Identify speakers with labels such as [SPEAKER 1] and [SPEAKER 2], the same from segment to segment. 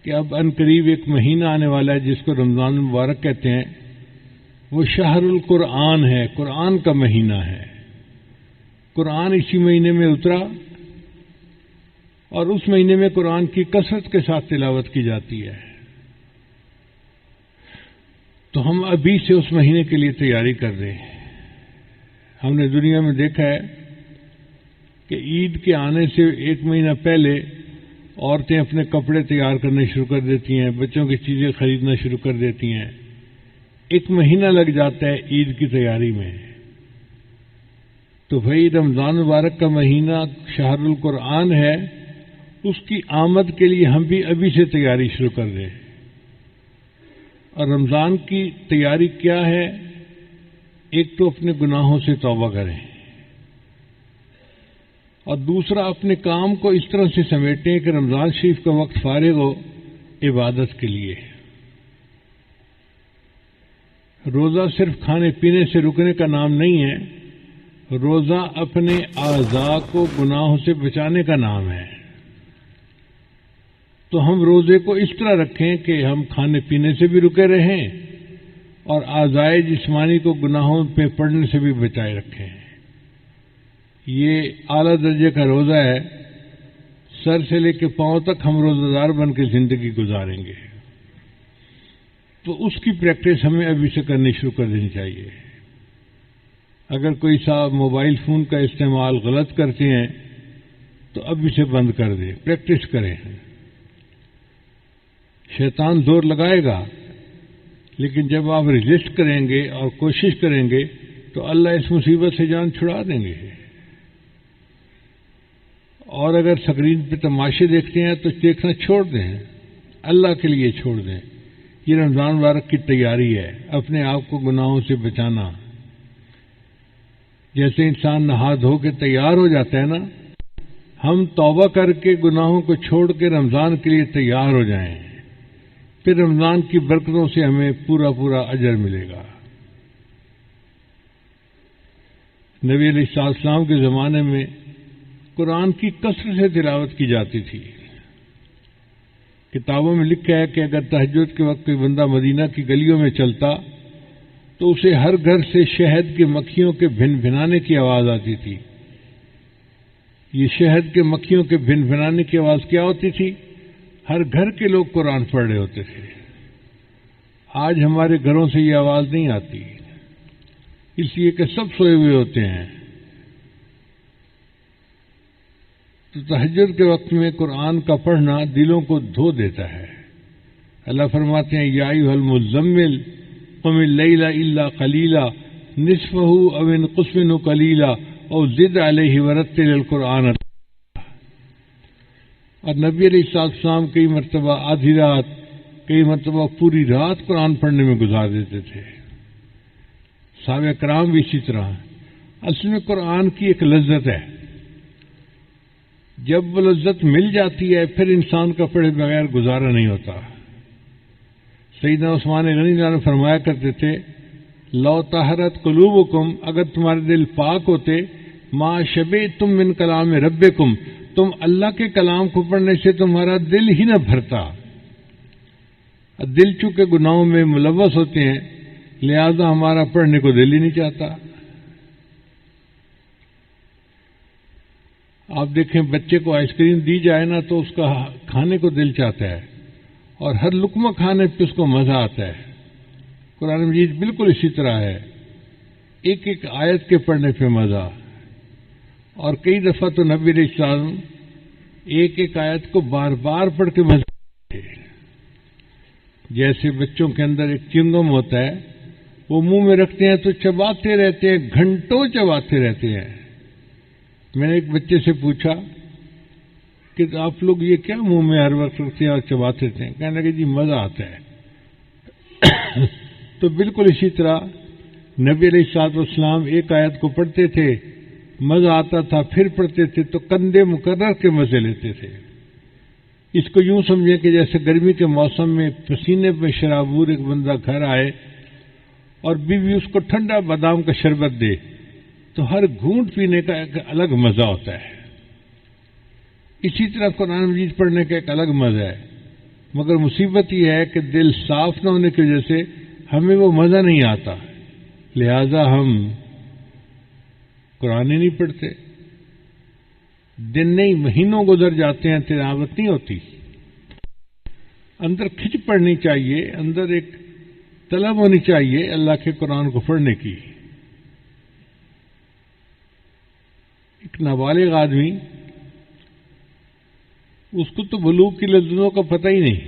[SPEAKER 1] کہ اب ان قریب ایک مہینہ آنے والا ہے جس کو رمضان المبارک کہتے ہیں. وہ شہر القرآن ہے، قرآن کا مہینہ ہے. قرآن اسی مہینے میں اترا اور اس مہینے میں قرآن کی کثرت کے ساتھ تلاوت کی جاتی ہے. تو ہم ابھی سے اس مہینے کے لیے تیاری کر رہے ہیں. ہم نے دنیا میں دیکھا ہے کہ عید کے آنے سے ایک مہینہ پہلے عورتیں اپنے کپڑے تیار کرنے شروع کر دیتی ہیں، بچوں کی چیزیں خریدنا شروع کر دیتی ہیں. ایک مہینہ لگ جاتا ہے عید کی تیاری میں. تو بھائی رمضان مبارک کا مہینہ شہر القرآن ہے، اس کی آمد کے لیے ہم بھی ابھی سے تیاری شروع کر دیں. اور رمضان کی تیاری کیا ہے؟ ایک تو اپنے گناہوں سے توبہ کریں اور دوسرا اپنے کام کو اس طرح سے سمیٹیں کہ رمضان شریف کا وقت فارغ ہو عبادت کے لیے. روزہ صرف کھانے پینے سے رکنے کا نام نہیں ہے، روزہ اپنے اعضاء کو گناہوں سے بچانے کا نام ہے. تو ہم روزے کو اس طرح رکھیں کہ ہم کھانے پینے سے بھی رکے رہیں اور اعضاء جسمانی کو گناہوں پہ پڑنے سے بھی بچائے رکھیں. یہ اعلیٰ درجے کا روزہ ہے، سر سے لے کے پاؤں تک ہم روزہ دار بن کے زندگی گزاریں گے. تو اس کی پریکٹس ہمیں ابھی سے کرنی شروع کر دینی چاہیے. اگر کوئی صاحب موبائل فون کا استعمال غلط کرتے ہیں تو ابھی سے بند کر دیں، پریکٹس کریں. شیطان زور لگائے گا لیکن جب آپ ریزسٹ کریں گے اور کوشش کریں گے تو اللہ اس مصیبت سے جان چھڑا دیں گے. اور اگر اسکرین پہ تماشے دیکھتے ہیں تو دیکھنا چھوڑ دیں، اللہ کے لیے چھوڑ دیں. یہ رمضان مبارک کی تیاری ہے، اپنے آپ کو گناہوں سے بچانا. جیسے انسان نہا دھو کے تیار ہو جاتا ہے نا، ہم توبہ کر کے گناہوں کو چھوڑ کے رمضان کے لیے تیار ہو جائیں، پھر رمضان کی برکتوں سے ہمیں پورا پورا اجر ملے گا. نبی علیہ السلام کے زمانے میں قرآن کی کثرت سے تلاوت کی جاتی تھی. کتابوں میں لکھا ہے کہ اگر تہجد کے وقت کوئی بندہ مدینہ کی گلیوں میں چلتا تو اسے ہر گھر سے شہد کے مکھیوں کے بھن بھنانے کی آواز آتی تھی. یہ شہد کے مکھیوں کے بھن بھنانے کی آواز کیا ہوتی تھی؟ ہر گھر کے لوگ قرآن پڑھ رہے ہوتے تھے. آج ہمارے گھروں سے یہ آواز نہیں آتی، اس لیے کہ سب سوئے ہوئے ہوتے ہیں. تو تہجد کے وقت میں قرآن کا پڑھنا دلوں کو دھو دیتا ہے. اللہ فرماتے ہیں یا ایھا المزمل قم اللیل الا قلیلا نصفہ او انقص منہ قلیلا او زد علیہ ورتل القرآن. اور نبی علیہ السلام کئی مرتبہ آدھی رات، کئی مرتبہ پوری رات قرآن پڑھنے میں گزار دیتے تھے. صحابہ کرام بھی اسی طرح. اصل میں قرآن کی ایک لذت ہے، جب وہ لذت مل جاتی ہے پھر انسان کا پڑھے بغیر گزارا نہیں ہوتا. سیدنا عثمان غنی اللہ عنہ فرمایا کرتے تھے لو طہرت قلوبکم، اگر تمہارے دل پاک ہوتے، ما شبعتم من کلام ربکم، تم اللہ کے کلام کو پڑھنے سے تمہارا دل ہی نہ بھرتا. دل چونکہ گناہوں میں ملوث ہوتے ہیں لہذا ہمارا پڑھنے کو دل ہی نہیں چاہتا. آپ دیکھیں بچے کو آئس کریم دی جائے نا تو اس کا کھانے کو دل چاہتا ہے اور ہر لقمہ کھانے پہ اس کو مزہ آتا ہے. قرآن مجید بالکل اسی طرح ہے، ایک ایک آیت کے پڑھنے پہ مزہ. اور کئی دفعہ تو نبی علیہ السلام ایک ایک آیت کو بار بار پڑھ کے مزہ آتے. جیسے بچوں کے اندر ایک چنگم ہوتا ہے، وہ منہ میں رکھتے ہیں تو چباتے رہتے ہیں، گھنٹوں چباتے رہتے ہیں. میں نے ایک بچے سے پوچھا کہ آپ لوگ یہ کیا منہ میں ہر وقت رکھتے ہیں اور چباتے رہتے ہیں؟ کہنے لگے جی مزہ آتا ہے. تو بالکل اسی طرح نبی علیہ الصلوۃ والسلام ایک آیت کو پڑھتے تھے، مزہ آتا تھا، پھر پڑھتے تھے تو کندھے مقرر کے مزے لیتے تھے. اس کو یوں سمجھیں کہ جیسے گرمی کے موسم میں پسینے میں شرابور ایک بندہ گھر آئے اور بیوی اس کو ٹھنڈا بادام کا شربت دے تو ہر گھونٹ پینے کا ایک الگ مزہ ہوتا ہے. اسی طرح قرآن مجید پڑھنے کا ایک الگ مزہ ہے. مگر مصیبت یہ ہے کہ دل صاف نہ ہونے کی وجہ سے ہمیں وہ مزہ نہیں آتا، لہذا ہم قرآن ہی نہیں پڑھتے. دن نہیں مہینوں گزر جاتے ہیں، تلاوت نہیں ہوتی. اندر کھچ پڑنی چاہیے، اندر ایک طلب ہونی چاہیے اللہ کے قرآن کو پڑھنے کی. ایک نابالغ آدمی، اس کو تو بلوغ کی لذتوں کا پتہ ہی نہیں،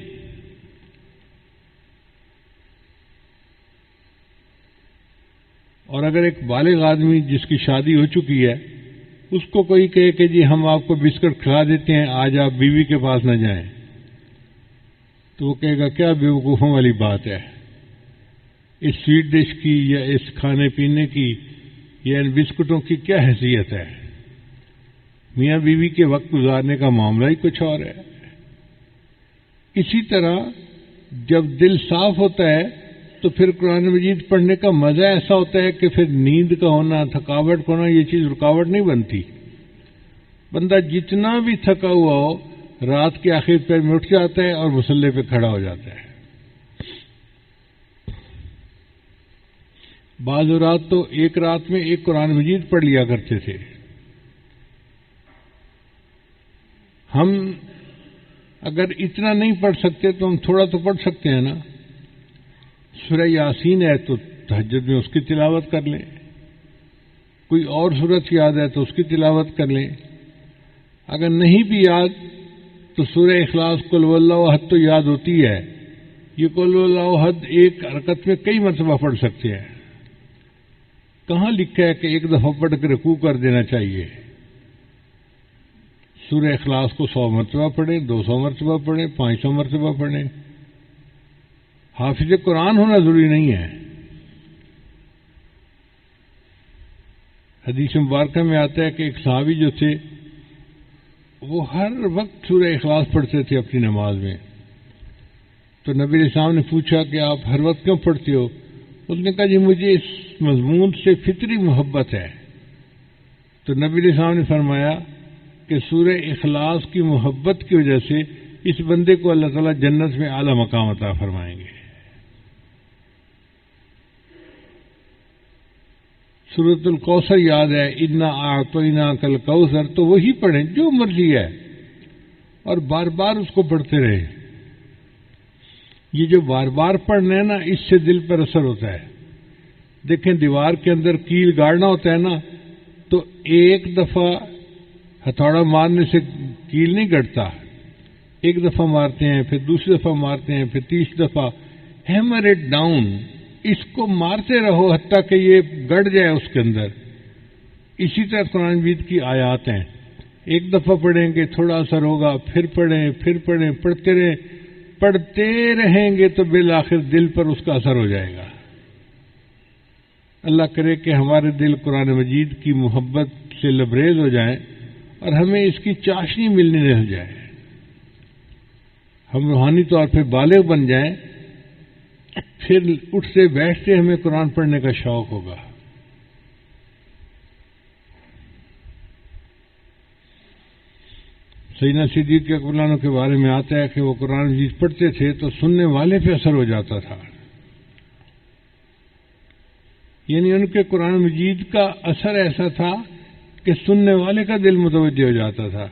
[SPEAKER 1] اور اگر ایک بالغ آدمی جس کی شادی ہو چکی ہے اس کو کوئی کہے کہ جی ہم آپ کو بسکٹ کھلا دیتے ہیں، آج آپ بیوی کے پاس نہ جائیں، تو وہ کہے گا کیا بیوقوفوں والی بات ہے، اس سویٹ ڈش کی یا اس کھانے پینے کی یا ان بسکٹوں کی کیا حیثیت ہے. میاں بیوی کے وقت گزارنے کا معاملہ ہی کچھ اور ہے. اسی طرح جب دل صاف ہوتا ہے تو پھر قرآن مجید پڑھنے کا مزہ ایسا ہوتا ہے کہ پھر نیند کا ہونا، تھکاوٹ کا ہونا، یہ چیز رکاوٹ نہیں بنتی. بندہ جتنا بھی تھکا ہوا ہو رات کے آخر پیر میں اٹھ جاتا ہے اور مصلے پہ کھڑا ہو جاتا ہے. بعض رات تو ایک رات میں ایک قرآن مجید پڑھ لیا کرتے تھے. ہم اگر اتنا نہیں پڑھ سکتے تو ہم تھوڑا تو پڑھ سکتے ہیں نا. سورہ یاسین ہے تو تہجد میں اس کی تلاوت کر لیں، کوئی اور سورت یاد ہے تو اس کی تلاوت کر لیں. اگر نہیں بھی یاد تو سورہ اخلاص قل هو اللہ احد تو یاد ہوتی ہے. یہ قل هو اللہ احد ایک حرکت میں کئی مرتبہ پڑھ سکتے ہیں. کہاں لکھا ہے کہ ایک دفعہ پڑھ کے رکوع کر دینا چاہیے؟ سورہ اخلاص کو 100 مرتبہ پڑھیں، 200 مرتبہ پڑھیں، 500 مرتبہ پڑھیں. حافظ قرآن ہونا ضروری نہیں ہے. حدیث مبارکہ میں آتا ہے کہ ایک صحابی جو تھے وہ ہر وقت سورہ اخلاص پڑھتے تھے اپنی نماز میں. تو نبی علیہ السلام نے پوچھا کہ آپ ہر وقت کیوں پڑھتے ہو؟ اس نے کہا جی مجھے اس مضمون سے فطری محبت ہے. تو نبی علیہ السلام نے فرمایا کہ سورہ اخلاص کی محبت کی وجہ سے اس بندے کو اللہ تعالیٰ جنت میں اعلیٰ مقام عطا فرمائیں گے. سورۃ الکوثر یاد ہے، انا اعطیناک الکوثر، تو وہی پڑھیں جو مرضی ہے اور بار بار اس کو پڑھتے رہیں. یہ جو بار بار پڑھنا ہے نا اس سے دل پر اثر ہوتا ہے. دیکھیں دیوار کے اندر کیل گاڑنا ہوتا ہے نا تو ایک دفعہ ہتھوڑا مارنے سے کیل نہیں گڑتا، ایک دفعہ مارتے ہیں، پھر دوسری دفعہ مارتے ہیں، پھر تیسری دفعہ. ہیمر اٹ ڈاؤن، اس کو مارتے رہو حتیٰ کہ یہ گڑ جائے اس کے اندر. اسی طرح قرآن مجید کی آیات ہیں، ایک دفعہ پڑھیں گے تھوڑا اثر ہوگا، پھر پڑھیں، پڑھتے رہیں، پڑھتے رہیں گے تو بالآخر دل پر اس کا اثر ہو جائے گا. اللہ کرے کہ ہمارے دل قرآن مجید کی محبت سے لبریز ہو جائیں اور ہمیں اس کی چاشنی ملنے لگ جائے، ہم روحانی طور پہ بالغ بن جائیں، پھر اٹھتے بیٹھتے ہمیں قرآن پڑھنے کا شوق ہوگا. سیدنا صدیق اکبر عنہ کے بارے میں آتا ہے کہ وہ قرآن مجید پڑھتے تھے تو سننے والے پہ اثر ہو جاتا تھا، یعنی ان کے قرآن مجید کا اثر ایسا تھا کہ سننے والے کا دل متوجہ ہو جاتا تھا.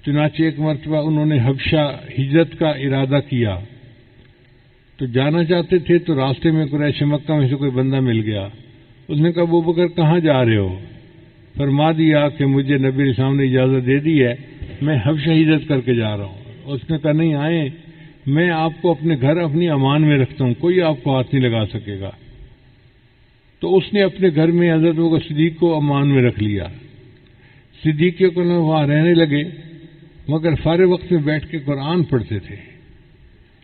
[SPEAKER 1] چنانچہ ایک مرتبہ انہوں نے حبشہ ہجرت کا ارادہ کیا تو جانا چاہتے تھے تو راستے میں قریش مکہ میں سے کوئی بندہ مل گیا. اس نے کہا ابو بکر کہاں جا رہے ہو؟ فرما دیا کہ مجھے نبی علیہ السلام نے اجازت دے دی ہے، میں حبشہ ہجرت کر کے جا رہا ہوں. اس نے کہا نہیں آئیں، میں آپ کو اپنے گھر اپنی امان میں رکھتا ہوں، کوئی آپ کو ہاتھ نہیں لگا سکے گا. تو اس نے اپنے گھر میں حضرت بکر صدیق کو امان میں رکھ لیا. صدیق کے وہاں رہنے لگے مگر فارغ وقت میں بیٹھ کے قرآن پڑھتے تھے.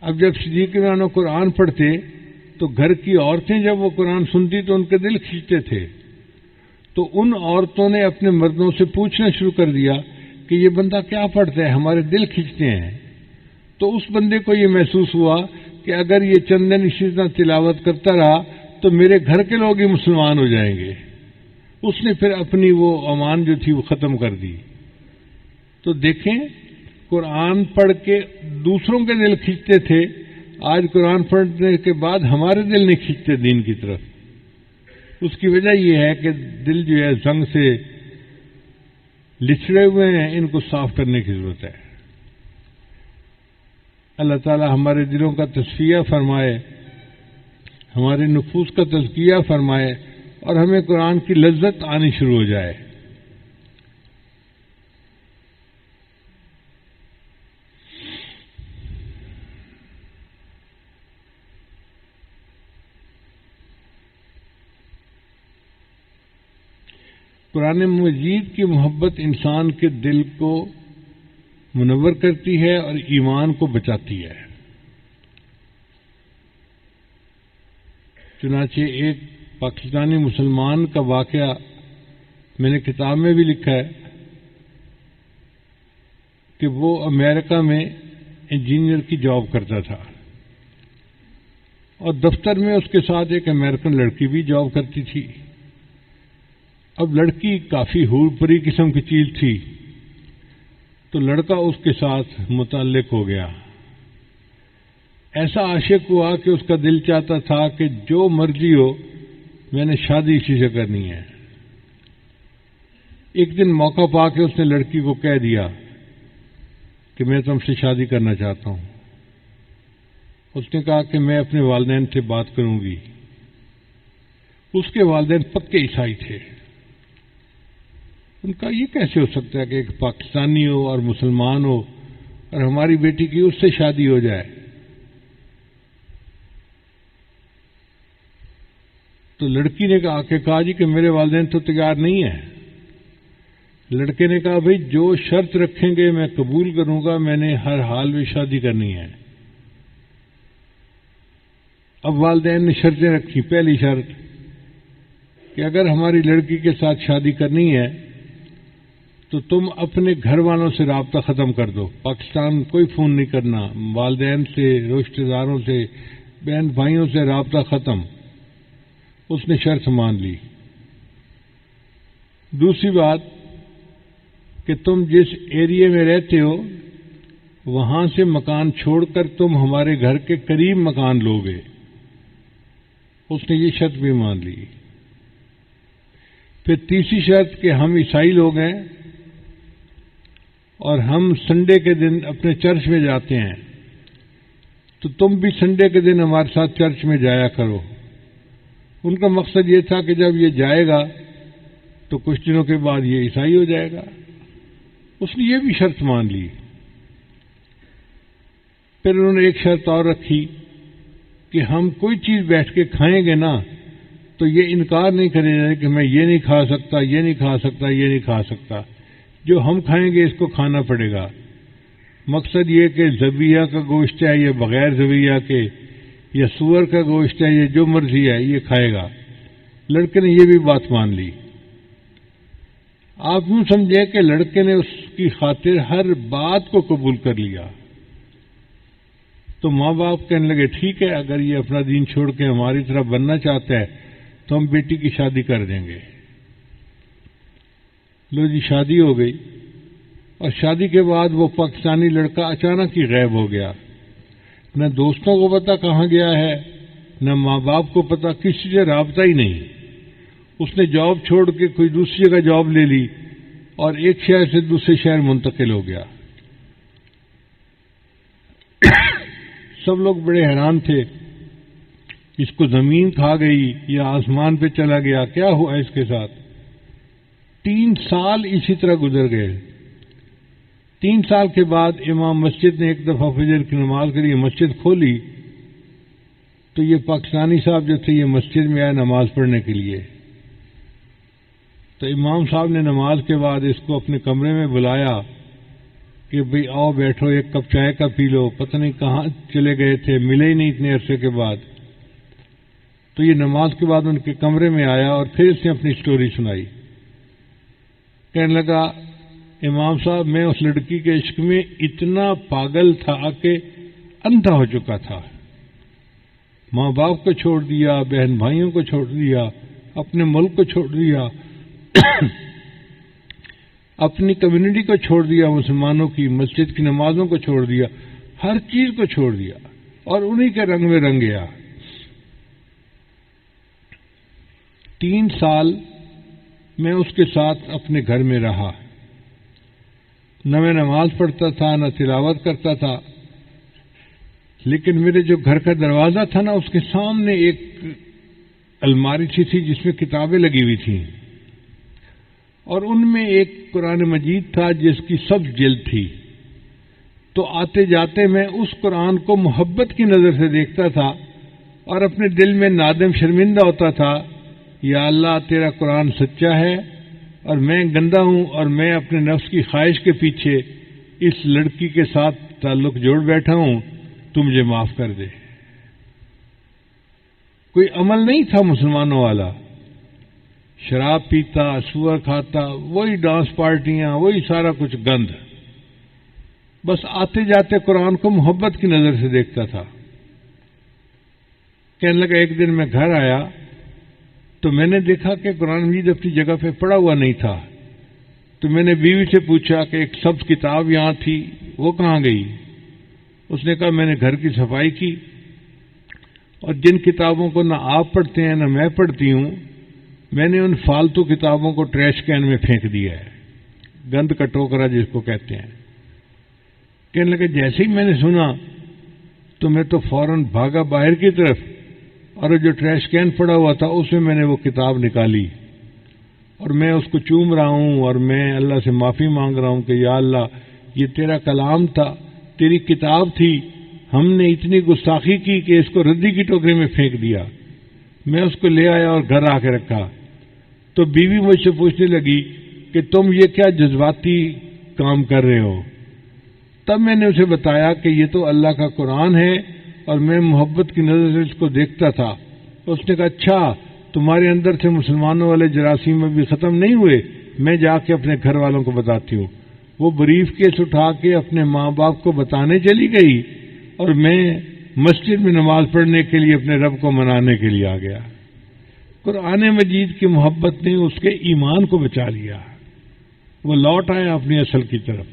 [SPEAKER 1] اب جب صدیق قرآن پڑھتے تو گھر کی عورتیں جب وہ قرآن سنتی تو ان کے دل کھینچتے تھے. تو ان عورتوں نے اپنے مردوں سے پوچھنا شروع کر دیا کہ یہ بندہ کیا پڑھتا ہے، ہمارے دل کھینچتے ہیں. تو اس بندے کو یہ محسوس ہوا کہ اگر یہ چند دن اسی طرح تلاوت کرتا رہا تو میرے گھر کے لوگ ہی مسلمان ہو جائیں گے. اس نے پھر اپنی وہ امان جو تھی وہ ختم کر دی. تو دیکھیں قرآن پڑھ کے دوسروں کے دل کھینچتے تھے، آج قرآن پڑھنے کے بعد ہمارے دل نہیں کھینچتے دین کی طرف. اس کی وجہ یہ ہے کہ دل جو ہے زنگ سے لچڑے ہوئے ہیں، ان کو صاف کرنے کی ضرورت ہے. اللہ تعالی ہمارے دلوں کا تصفیہ فرمائے، ہمارے نفوس کا تزکیہ فرمائے اور ہمیں قرآن کی لذت آنی شروع ہو جائے. قرآن مجید کی محبت انسان کے دل کو منور کرتی ہے اور ایمان کو بچاتی ہے. چنانچہ ایک پاکستانی مسلمان کا واقعہ میں نے کتاب میں بھی لکھا ہے کہ وہ امریکہ میں انجینئر کی جاب کرتا تھا اور دفتر میں اس کے ساتھ ایک امریکن لڑکی بھی جاب کرتی تھی. اب لڑکی کافی حور پری قسم کی چیز تھی تو لڑکا اس کے ساتھ متعلق ہو گیا. ایسا عاشق ہوا کہ اس کا دل چاہتا تھا کہ جو مرضی ہو میں نے شادی اسی سے کرنی ہے. ایک دن موقع پا کے اس نے لڑکی کو کہہ دیا کہ میں تم سے شادی کرنا چاہتا ہوں. اس نے کہا کہ میں اپنے والدین سے بات کروں گی. اس کے والدین پکے عیسائی تھے. ان کا یہ کیسے ہو سکتا ہے کہ ایک پاکستانی ہو اور مسلمان ہو اور ہماری بیٹی کی اس سے شادی ہو جائے. تو لڑکی نے کہا جی کہ میرے والدین تو تیار نہیں ہیں. لڑکے نے کہا بھائی جو شرط رکھیں گے میں قبول کروں گا، میں نے ہر حال میں شادی کرنی ہے. اب والدین نے شرطیں رکھی. پہلی شرط کہ اگر ہماری لڑکی کے ساتھ شادی کرنی ہے تو تم اپنے گھر والوں سے رابطہ ختم کر دو. پاکستان کوئی فون نہیں کرنا، والدین سے، رشتہ داروں سے، بہن بھائیوں سے رابطہ ختم. اس نے شرط مان لی. دوسری بات کہ تم جس ایریے میں رہتے ہو وہاں سے مکان چھوڑ کر تم ہمارے گھر کے قریب مکان لوگے. اس نے یہ شرط بھی مان لی. پھر تیسری شرط کہ ہم عیسائی لوگ ہیں اور ہم سنڈے کے دن اپنے چرچ میں جاتے ہیں تو تم بھی سنڈے کے دن ہمارے ساتھ چرچ میں جایا کرو. ان کا مقصد یہ تھا کہ جب یہ جائے گا تو کچھ دنوں کے بعد یہ عیسائی ہو جائے گا. اس نے یہ بھی شرط مان لی. پھر انہوں نے ایک شرط اور رکھی کہ ہم کوئی چیز بیٹھ کے کھائیں گے نا تو یہ انکار نہیں کریں گے کہ میں یہ نہیں کھا سکتا، یہ نہیں کھا سکتا، یہ نہیں کھا سکتا. جو ہم کھائیں گے اس کو کھانا پڑے گا. مقصد یہ کہ ذبیحہ کا گوشت ہے یہ بغیر ذبیحہ کے، یا سور کا گوشت ہے یہ جو مرضی ہے یہ کھائے گا. لڑکے نے یہ بھی بات مان لی. آپ یوں سمجھیں کہ لڑکے نے اس کی خاطر ہر بات کو قبول کر لیا. تو ماں باپ کہنے لگے ٹھیک ہے، اگر یہ اپنا دین چھوڑ کے ہماری طرح بننا چاہتا ہے تو ہم بیٹی کی شادی کر دیں گے. لو جی شادی ہو گئی. اور شادی کے بعد وہ پاکستانی لڑکا اچانک ہی غائب ہو گیا. نہ دوستوں کو پتا کہاں گیا ہے، نہ ماں باپ کو پتا، کسی سے رابطہ ہی نہیں. اس نے جاب چھوڑ کے کوئی دوسری جگہ جاب لے لی اور ایک شہر سے دوسرے شہر منتقل ہو گیا. سب لوگ بڑے حیران تھے، اس کو زمین کھا گئی یا آسمان پہ چلا گیا، کیا ہوا اس کے ساتھ؟ 3 سال اسی طرح گزر گئے. 3 سال کے بعد امام مسجد نے ایک دفعہ فجر کی نماز کے لیے مسجد کھولی تو یہ پاکستانی صاحب جو تھے یہ مسجد میں آئے نماز پڑھنے کے لیے. تو امام صاحب نے نماز کے بعد اس کو اپنے کمرے میں بلایا کہ بھئی آؤ بیٹھو، ایک کپ چائے کا پی لو. پتہ نہیں کہاں چلے گئے تھے، ملے ہی نہیں اتنے عرصے کے بعد. تو یہ نماز کے بعد ان کے کمرے میں آیا اور پھر اس نے اپنی سٹوری سنائی. کہنے لگا امام صاحب میں اس لڑکی کے عشق میں اتنا پاگل تھا کہ اندھا ہو چکا تھا. ماں باپ کو چھوڑ دیا، بہن بھائیوں کو چھوڑ دیا، اپنے ملک کو چھوڑ دیا، اپنی کمیونٹی کو چھوڑ دیا، مسلمانوں کی مسجد کی نمازوں کو چھوڑ دیا، ہر چیز کو چھوڑ دیا اور انہی کے رنگ میں رنگ گیا۔ 3 سال میں اس کے ساتھ اپنے گھر میں رہا، نہ میں نماز پڑھتا تھا نہ تلاوت کرتا تھا، لیکن میرے جو گھر کا دروازہ تھا نا، اس کے سامنے ایک الماری سی تھی جس میں کتابیں لگی ہوئی تھیں، اور ان میں ایک قرآن مجید تھا جس کی سب جلد تھی۔ تو آتے جاتے میں اس قرآن کو محبت کی نظر سے دیکھتا تھا اور اپنے دل میں نادم شرمندہ ہوتا تھا، یا اللہ تیرا قرآن سچا ہے اور میں گندا ہوں، اور میں اپنے نفس کی خواہش کے پیچھے اس لڑکی کے ساتھ تعلق جوڑ بیٹھا ہوں، تو مجھے معاف کر دے۔ کوئی عمل نہیں تھا مسلمانوں والا، شراب پیتا، سور کھاتا، وہی ڈانس پارٹیاں، وہی سارا کچھ گند، بس آتے جاتے قرآن کو محبت کی نظر سے دیکھتا تھا۔ کہنے لگا ایک دن میں گھر آیا تو میں نے دیکھا کہ قرآن مجید اپنی جگہ پہ پڑا ہوا نہیں تھا، تو میں نے بیوی سے پوچھا کہ ایک سبز کتاب یہاں تھی، وہ کہاں گئی؟ اس نے کہا میں نے گھر کی صفائی کی، اور جن کتابوں کو نہ آپ پڑھتے ہیں نہ میں پڑھتی ہوں، میں نے ان فالتو کتابوں کو ٹریش کین میں پھینک دیا ہے، گند کا ٹوکرا جس کو کہتے ہیں۔ کہنے لگے جیسے ہی میں نے سنا تو میں تو فوراً بھاگا باہر کی طرف، اور جو ٹریش کین پڑا ہوا تھا اس میں نے وہ کتاب نکالی، اور میں اس کو چوم رہا ہوں اور میں اللہ سے معافی مانگ رہا ہوں کہ یا اللہ یہ تیرا کلام تھا، تیری کتاب تھی، ہم نے اتنی گستاخی کی کہ اس کو ردی کی ٹوکری میں پھینک دیا۔ میں اس کو لے آیا اور گھر آ کے رکھا، تو بیوی مجھ سے پوچھنے لگی کہ تم یہ کیا جذباتی کام کر رہے ہو؟ تب میں نے اسے بتایا کہ یہ تو اللہ کا قرآن ہے اور میں محبت کی نظر سے اس کو دیکھتا تھا۔ اس نے کہا اچھا تمہارے اندر سے مسلمانوں والے جراثیم ابھی ختم نہیں ہوئے، میں جا کے اپنے گھر والوں کو بتاتی ہوں۔ وہ بریف کیس اٹھا کے اپنے ماں باپ کو بتانے چلی گئی، اور میں مسجد میں نماز پڑھنے کے لیے اپنے رب کو منانے کے لیے آ گیا۔ قرآن مجید کی محبت نے اس کے ایمان کو بچا لیا، وہ لوٹ آیا اپنی اصل کی طرف۔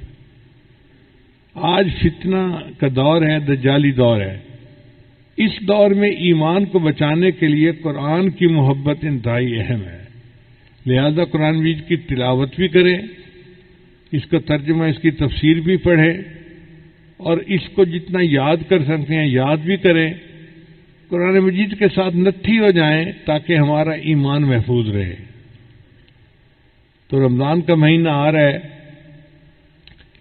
[SPEAKER 1] آج فتنہ کا دور ہے، دجالی دور ہے، اس دور میں ایمان کو بچانے کے لیے قرآن کی محبت انتہائی اہم ہے۔ لہذا قرآن مجید کی تلاوت بھی کریں، اس کا ترجمہ، اس کی تفسیر بھی پڑھیں، اور اس کو جتنا یاد کر سکتے ہیں یاد بھی کریں، قرآن مجید کے ساتھ نتھی ہو جائیں تاکہ ہمارا ایمان محفوظ رہے۔ تو رمضان کا مہینہ آ رہا ہے،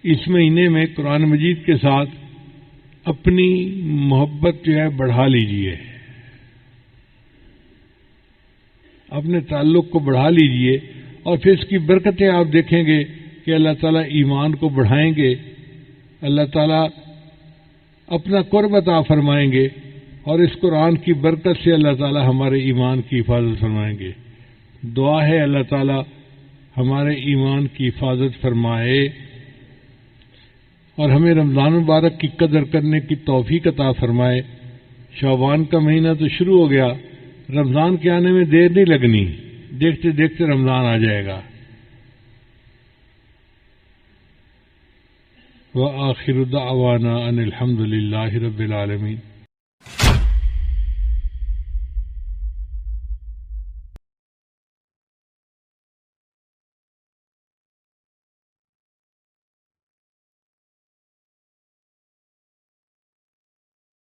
[SPEAKER 1] اس مہینے میں قرآن مجید کے ساتھ اپنی محبت جو ہے بڑھا لیجئے، اپنے تعلق کو بڑھا لیجئے، اور پھر اس کی برکتیں آپ دیکھیں گے کہ اللہ تعالیٰ ایمان کو بڑھائیں گے، اللہ تعالیٰ اپنا قرب عطا فرمائیں گے، اور اس قرآن کی برکت سے اللہ تعالیٰ ہمارے ایمان کی حفاظت فرمائیں گے۔ دعا ہے اللہ تعالیٰ ہمارے ایمان کی حفاظت فرمائے اور ہمیں رمضان مبارک کی قدر کرنے کی توفیق عطا فرمائے۔ شعبان کا مہینہ تو شروع ہو گیا، رمضان کے آنے میں دیر نہیں لگنی، دیکھتے دیکھتے رمضان آ جائے گا۔ وآخر دعوانا ان الحمد للہ رب العالمین۔